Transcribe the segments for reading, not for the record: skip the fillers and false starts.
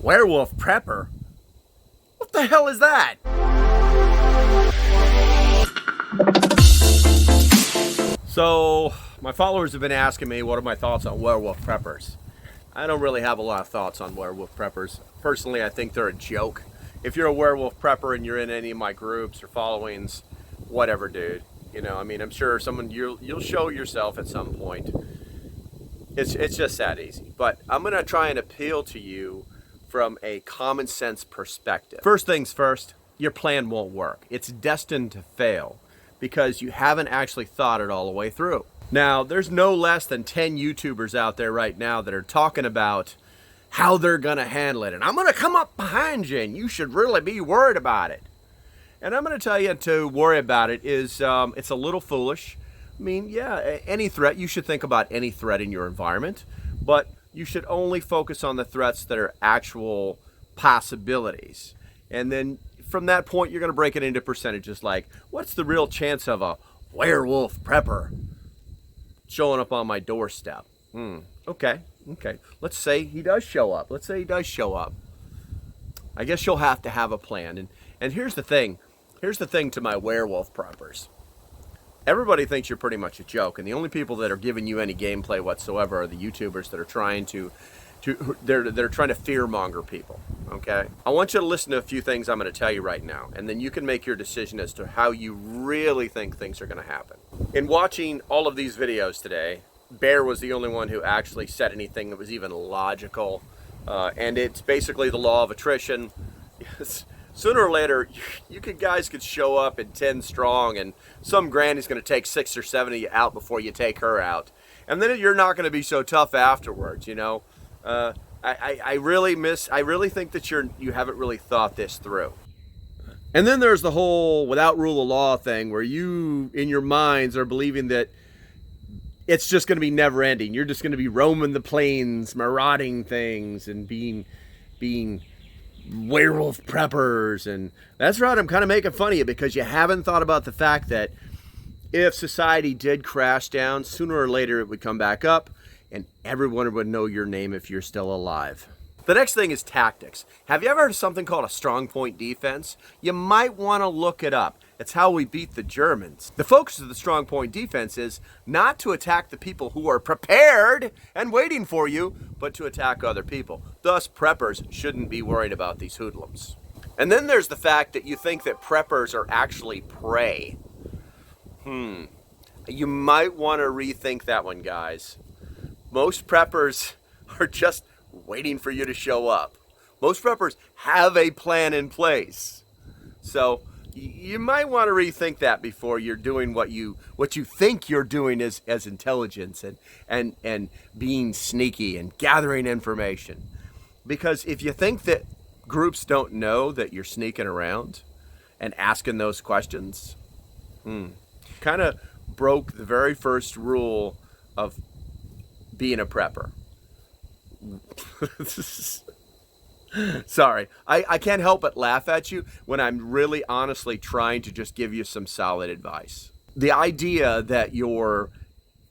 Werewolf prepper? What the hell is that? So, my followers have been asking me what are my thoughts on werewolf preppers. I don't really have a lot of thoughts on werewolf preppers. Personally, I think they're a joke. If you're a werewolf prepper and you're in any of my groups or followings, whatever, dude. You know, I mean, I'm sure you'll show yourself at some point. It's just that easy. But I'm gonna try and appeal to you from a common sense perspective. First things first, your plan won't work. It's destined to fail because you haven't actually thought it all the way through. Now, there's no less than 10 YouTubers out there right now that are talking about how they're gonna handle it. And I'm gonna come up behind you and you should really be worried about it. And I'm gonna tell you to worry about it is, it's a little foolish. I mean, yeah, any threat, you should think about any threat in your environment, but you should only focus on the threats that are actual possibilities. And then from that point, you're gonna break it into percentages like, what's the real chance of a werewolf prepper showing up on my doorstep? Okay. Let's say he does show up. I guess you'll have to have a plan. And here's the thing. Here's the thing to my werewolf preppers. Everybody thinks you're pretty much a joke, and the only people that are giving you any gameplay whatsoever are the YouTubers that are trying they're trying to fearmonger people. Okay? I want you to listen to a few things I'm going to tell you right now, and then you can make your decision as to how you really think things are going to happen. In watching all of these videos today, Bear was the only one who actually said anything that was even logical, and it's basically the law of attrition. Sooner or later, guys could show up at 10 strong, and some granny's going to take 6 or 7 of you out before you take her out, and then you're not going to be so tough afterwards. You know, I really think that you haven't really thought this through. And then there's the whole without rule of law thing, where you in your minds are believing that it's just going to be never ending. You're just going to be roaming the plains, marauding things, and being werewolf preppers. And that's right, I'm kind of making fun of you because you haven't thought about the fact that if society did crash down, sooner or later it would come back up and everyone would know your name if you're still alive. The next thing is tactics. Have you ever heard of something called a strong point defense? You might want to look it up. It's how we beat the Germans. The focus of the strong point defense is not to attack the people who are prepared and waiting for you, but to attack other people. Thus, preppers shouldn't be worried about these hoodlums. And then there's the fact that you think that preppers are actually prey. You might want to rethink that one, guys. Most preppers are just waiting for you to show up. Most preppers have a plan in place. So you might want to rethink that before you're doing what you think you're doing as intelligence and being sneaky and gathering information. Because if you think that groups don't know that you're sneaking around and asking those questions, kind of broke the very first rule of being a prepper. Sorry, I can't help but laugh at you when I'm really honestly trying to just give you some solid advice. The idea that you're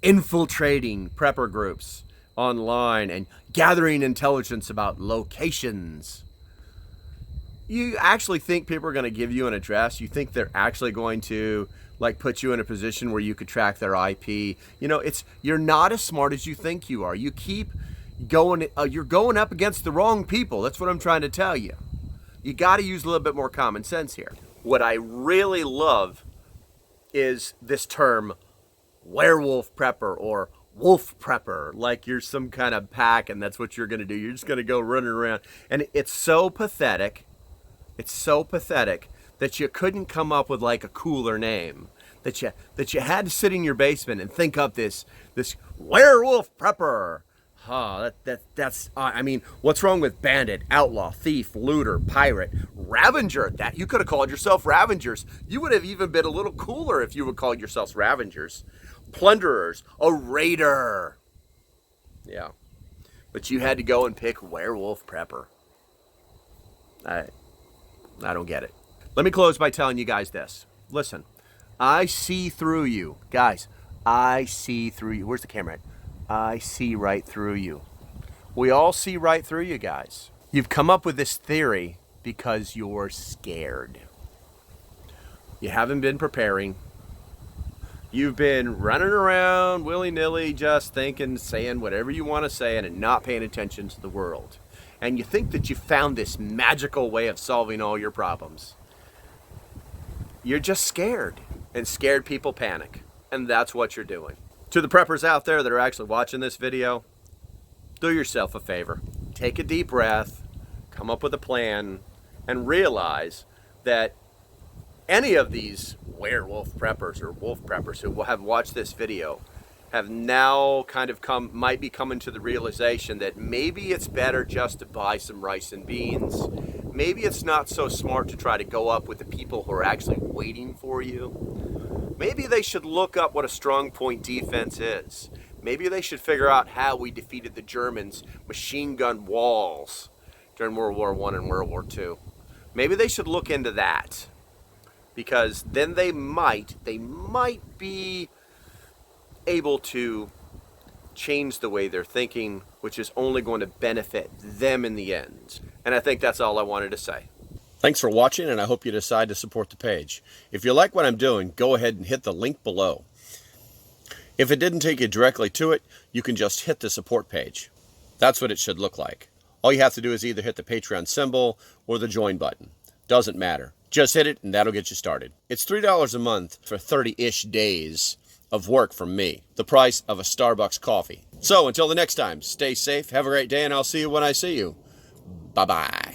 infiltrating prepper groups online and gathering intelligence about locations. You actually think people are going to give you an address? You think they're actually going to put you in a position where you could track their IP? You know, you're not as smart as you think you are. You keep you're going up against the wrong people. That's what I'm trying to tell you. You got to use a little bit more common sense here. What I really love is this term werewolf prepper or wolf prepper, like you're some kind of pack and that's what you're going to do. You're just going to go running around. And it's so pathetic. It's so pathetic that you couldn't come up with like a cooler name. That you had to sit in your basement and think up this werewolf prepper. I mean, what's wrong with bandit, outlaw, thief, looter, pirate, Ravenger? That you could have called yourself Ravengers. You would have even been a little cooler if you would call yourselves Ravengers. Plunderers, a raider. Yeah, but you had to go and pick werewolf prepper. I don't get it. Let me close by telling you guys this. Listen, I see through you, guys. I see through you. Where's the camera at? I see right through you. We all see right through you guys. You've come up with this theory because you're scared. You haven't been preparing. You've been running around willy-nilly, just thinking, saying whatever you want to say and not paying attention to the world. And you think that you found this magical way of solving all your problems. You're just scared, and scared people panic. And that's what you're doing. To the preppers out there that are actually watching this video, do yourself a favor. Take a deep breath, come up with a plan, and realize that any of these werewolf preppers or wolf preppers who have watched this video have now might be coming to the realization that maybe it's better just to buy some rice and beans. Maybe it's not so smart to try to go up with the people who are actually waiting for you. Maybe they should look up what a strong point defense is. Maybe they should figure out how we defeated the Germans' machine gun walls during World War I and World War II. Maybe they should look into that, because then they might be able to change the way they're thinking, which is only going to benefit them in the end. And I think that's all I wanted to say. Thanks for watching, and I hope you decide to support the page. If you like what I'm doing, go ahead and hit the link below. If it didn't take you directly to it, you can just hit the support page. That's what it should look like. All you have to do is either hit the Patreon symbol or the join button. Doesn't matter. Just hit it and that'll get you started. It's $3 a month for 30-ish days of work from me. The price of a Starbucks coffee. So until the next time, stay safe, have a great day, and I'll see you when I see you. Bye-bye.